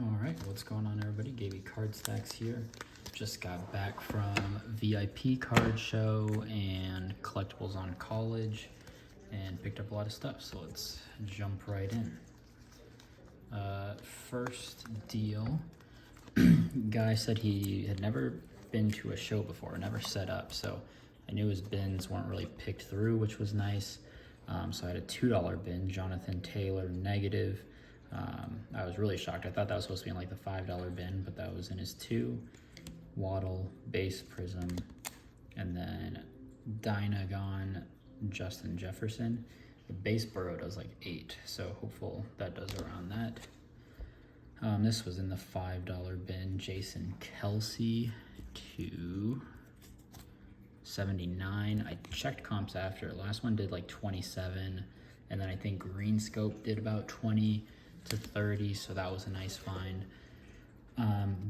All right, what's going on, everybody? Gaby Card Stacks here. Just got back from VIP card show and Collectibles on College and picked up a lot of stuff, so let's jump right in. First deal, guy said he had never been to a show before, never set up, so I knew his bins weren't really picked through, which was nice. So I had a $2 bin, Jonathan Taylor negative. I was really shocked. I thought that was supposed to be in like the $5 bin, but that was in his 2. Waddle, base prism, and then Dynagon, Justin Jefferson. The base burrow does like 8, so hopeful that does around that. This was in the $5 bin, Jason Kelsey, 279. I checked comps after. Last one did like 27, and then I think Green Scope did about 20 to 30, so that was a nice find.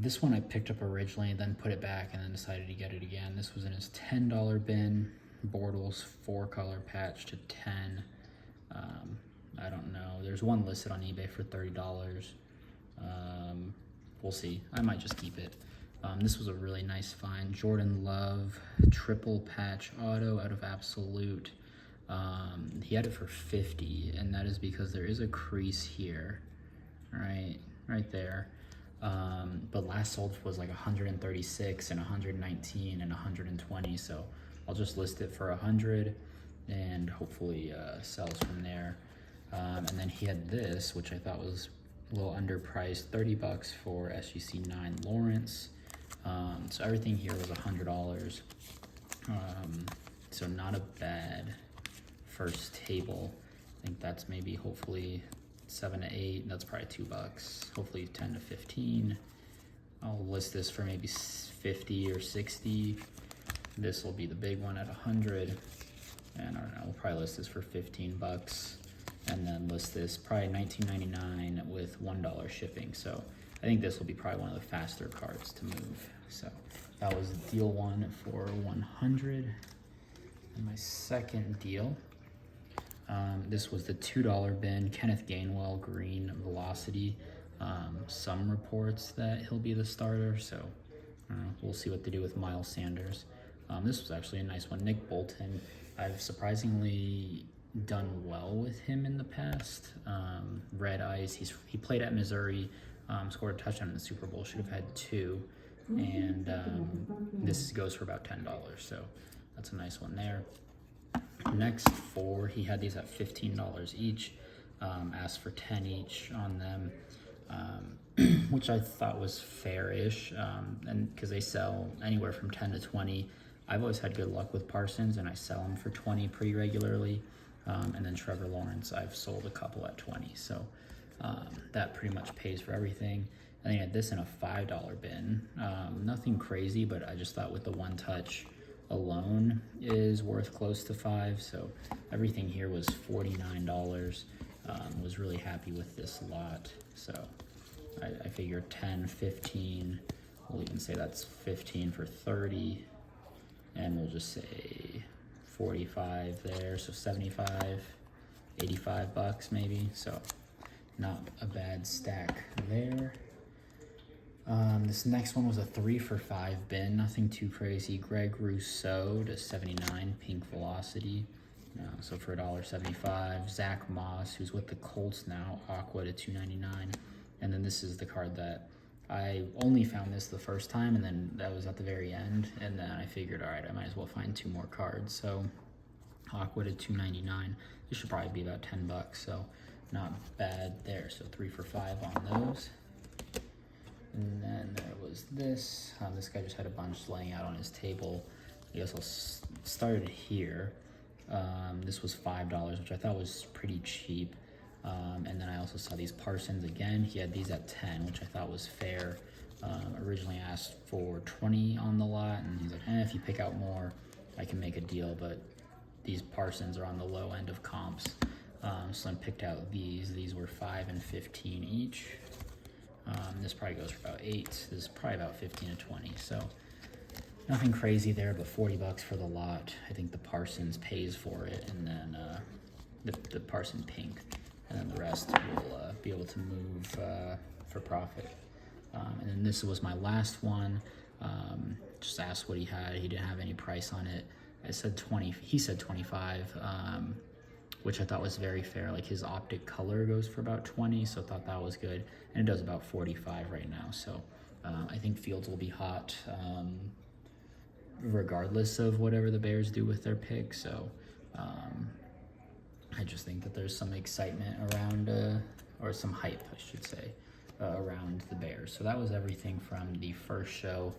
This one I picked up originally, then put it back, and then decided to get it again. This was in his $10 bin, Bortles 4-color patch to 10. I don't know. There's one listed on eBay for $30. We'll see. I might just keep it. This was a really nice find. Jordan Love, triple patch auto out of Absolute. He had it for 50, and that is because there is a crease here, right there. But last sold was like 136 and 119 and 120, so I'll just list it for 100 and hopefully sells from there. And then he had this, which I thought was a little underpriced, $30 for SGC 9 Lawrence. So everything here was $100. So not a bad first table. I think that's maybe hopefully 7 to 8. That's probably $2. Hopefully 10 to 15. I'll list this for maybe 50 or 60. This will be the big one at 100. And I don't know, we'll probably list this for $15. And then list this probably $19.99 with $1 shipping. So I think this will be probably one of the faster cards to move. So that was deal 1 for 100. And my second deal, this was the $2 bin, Kenneth Gainwell, green velocity. Some reports that he'll be the starter, so we'll see what they do with Miles Sanders. This was actually a nice one. Nick Bolton, I've surprisingly done well with him in the past. Red Ice, he played at Missouri, scored a touchdown in the Super Bowl, should have had 2, and this goes for about $10, so that's a nice one there. Next 4, he had these at $15 each, asked for 10 each on them, which I thought was fair-ish, and because they sell anywhere from 10 to 20. I've always had good luck with Parsons, and I sell them for 20 pretty regularly. And then Trevor Lawrence, I've sold a couple at 20, so that pretty much pays for everything. And then I had this in a $5 bin. Nothing crazy, but I just thought with the one touch alone is worth close to 5, so everything here was $49. Was really happy with this lot, so I figured 10, 15, we'll even say that's 15 for 30, and we'll just say 45 there, so 75, $85 maybe, so not a bad stack there. This next one was a 3 for 5 bin, nothing too crazy. Greg Rousseau to 79, pink velocity, so for $1.75. Zach Moss, who's with the Colts now, Aqua to $2.99. And then this is the card that I only found this the first time, and then that was at the very end, and then I figured, all right, I might as well find 2 more cards. So Aqua to $2.99. This should probably be about $10, so not bad there. So 3 for 5 on those. And then there was this. This guy just had a bunch laying out on his table. He also started here. This was $5, which I thought was pretty cheap. And then I also saw these Parsons again. He had these at 10, which I thought was fair. Originally asked for 20 on the lot, and he's like, if you pick out more, I can make a deal, but these Parsons are on the low end of comps. So I picked out these. These were 5 and 15 each. This probably goes for about 8. This is probably about 15 to 20. So nothing crazy there, but $40 for the lot. I think the Parsons pays for it, and then the Parsons pink, and then the rest will be able to move for profit. And then this was my last one. Just asked what he had. He didn't have any price on it. I said 20. He said 25, which I thought was very fair. Like his optic color goes for about 20, so I thought that was good. And it does about 45 right now. So I think Fields will be hot regardless of whatever the Bears do with their pick. So I just think that there's some excitement around, or some hype, I should say, around the Bears. So that was everything from the first show.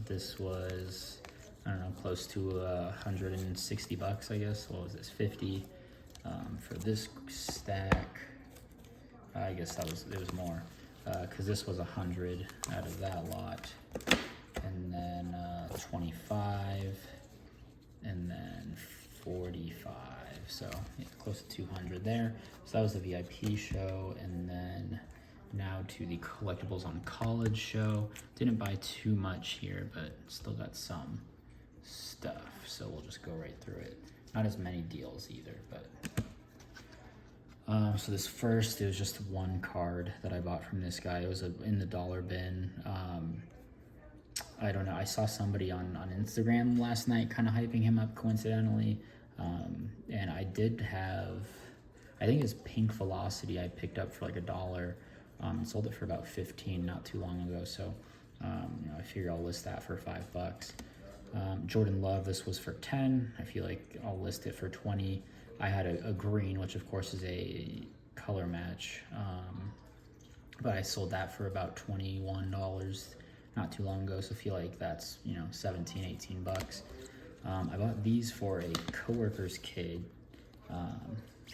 This was, I don't know, close to 160 bucks, I guess. What was this, 50 for this stack? I guess it was more, because this was 100 out of that lot, and then 25, and then 45. So yeah, close to 200 there. So that was the VIP show, and then now to the Collectibles on College show. Didn't buy too much here, but still got some stuff. So we'll just go right through it. Not as many deals either, but so this first, it was just one card that I bought from this guy. It was in the dollar bin. I don't know. I saw somebody on Instagram last night kind of hyping him up coincidentally. And I did have, I think it's Pink Velocity I picked up for like $1. Sold it for about 15 not too long ago. So, I figure I'll list that for $5. Jordan Love, this was for 10. I feel like I'll list it for 20. I had a green, which of course is a color match. But I sold that for about $21 not too long ago. So I feel like that's, 17, 18 bucks. I bought these for a coworker's kid.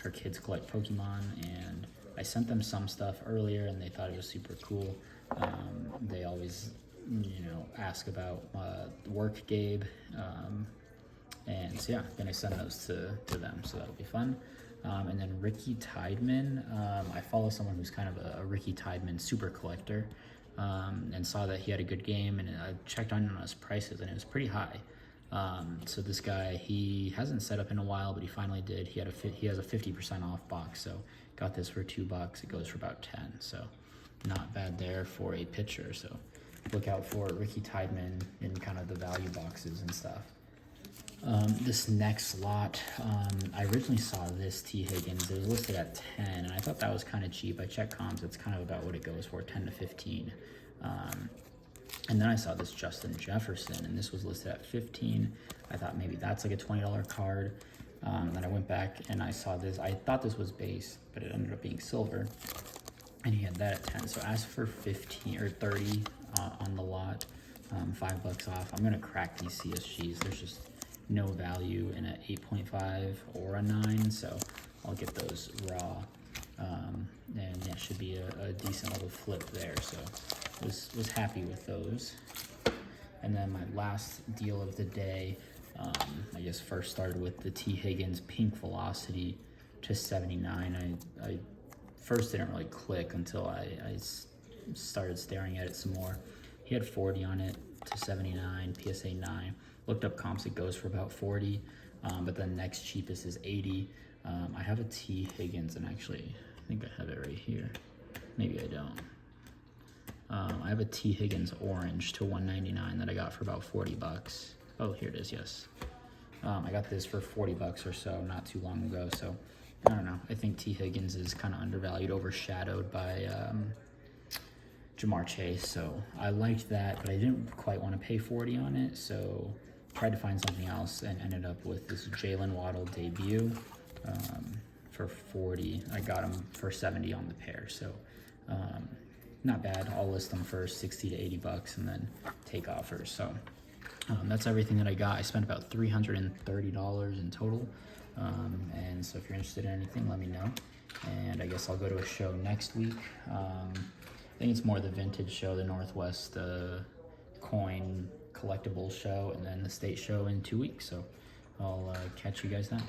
Her kids collect Pokemon, and I sent them some stuff earlier, and they thought it was super cool. They always, ask about work, Gabe, and so yeah, gonna send those to them, so that'll be fun. And then Ricky Tideman, I follow someone who's kind of a Ricky Tideman super collector, and saw that he had a good game, and I checked on his prices, and it was pretty high. So this guy, he hasn't set up in a while, but he finally did. He has a 50% off box, so got this for $2. It goes for about 10, so not bad there for a pitcher. So look out for Ricky Tideman in kind of the value boxes and stuff. This next lot, I originally saw this T. Higgins. It was listed at 10, and I thought that was kind of cheap. I checked comps, it's kind of about what it goes for, 10 to 15. And then I saw this Justin Jefferson, and this was listed at 15. I thought maybe that's like a $20 card. Then I went back and I saw this. I thought this was base, but it ended up being silver. And he had that at 10. So I asked for 15 or 30 on the lot, $5 off. I'm gonna crack these CSGs. There's just no value in an 8.5 or a 9, so I'll get those raw. And yeah, should be a decent little flip there. So was happy with those. And then my last deal of the day, I guess first started with the T. Higgins Pink Velocity to 79. I first didn't really click until I started staring at it some more. He had 40 on it to 79, PSA 9. Looked up comps, it goes for about 40, but the next cheapest is 80. I have a T. Higgins, and actually, I think I have it right here. Maybe I don't. I have a T. Higgins orange to 199 that I got for about 40 bucks. Oh, here it is, yes. I got this for 40 bucks or so not too long ago, so I don't know. I think T. Higgins is kind of undervalued, overshadowed by Jamar Chase, so I liked that, but I didn't quite want to pay 40 on it, so tried to find something else and ended up with this Jalen Waddle debut for 40. I got him for 70 on the pair, so not bad. I'll list them for 60 to 80 bucks and then take offers. So that's everything that I got. I spent about $330 in total. And so if you're interested in anything, let me know. And I guess I'll go to a show next week. I think it's more the vintage show, the Northwest Coin Collectibles show, and then the state show in 2 weeks. So I'll catch you guys then.